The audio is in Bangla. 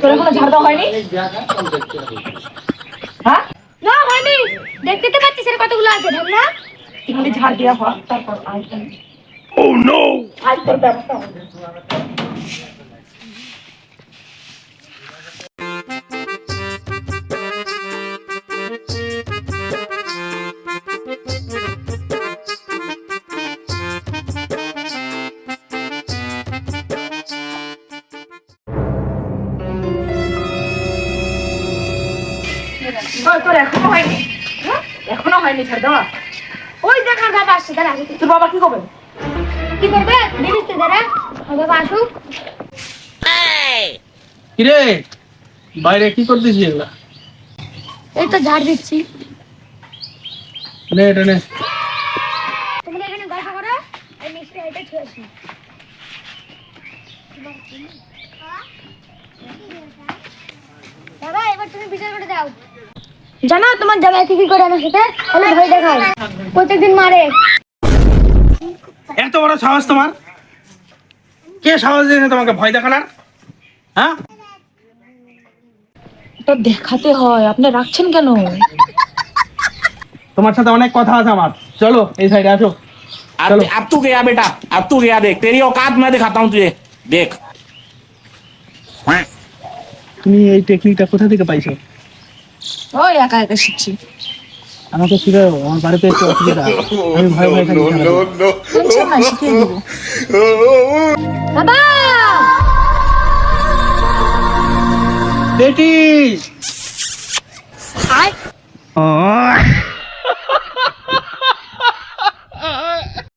তোর এখনো ঝাড় দেওয়া হয়নি? হ্যাঁ না হয়নি, দেখতে তো পাচ্ছিস এর কতগুলো আছে ঢাকনা। এখানে ঝাড় দেওয়া হয় তারপর আইটেম। ও নো, আইটেম ব্যবস্থা হবে। তোর এখনো হয়নি? এখনো হয়নি ঝাড় দেওয়া? ওই দেখ আমার বাবা আসছে, দাঁড়া। তোর বাবা কি করবে? কি করবে দেখিস তো, দাঁড়া আমার বাবা আসুক। কিরে বাইরে কি করতেছিস এগুলা? এই তো ঝাড় দিচ্ছি। নে এটা নে। তোমরা এখানে গল্প করো, এই মিষ্টি এটা ছুঁয়ে আসি। বাবা এবার তুমি বিচার করে দাও। জানো তোমার জামাই কি করে আমার সাথে খালি ভয় দেখায়, প্রত্যেকদিন মারে। এত বড় সাহস তোমার? কে সাহস দিয়েছে তোমাকে ভয় দেখানোর? হ্যাঁ, এটা দেখাতে হয়, আপনি রাখছেন কেন? তোমার সাথে অনেক কথা আছে আমার। চলো এই সাইডে আসো। अब तू गया बेटा, अब तू गया। देख तेरी औकात मैं दिखाता हूँ तुझे, देख। তুমি এই টেকনিকটা কোথা থেকে পাইছো? ওই একা একা শিখছি। আমাকে শিখাও, আমার বাড়িতে একটু অসুবিধা, আমি ভয় ভয় থাকি। টেনশন না, শিখিয়ে দেবো। বাবা বেটি আয়।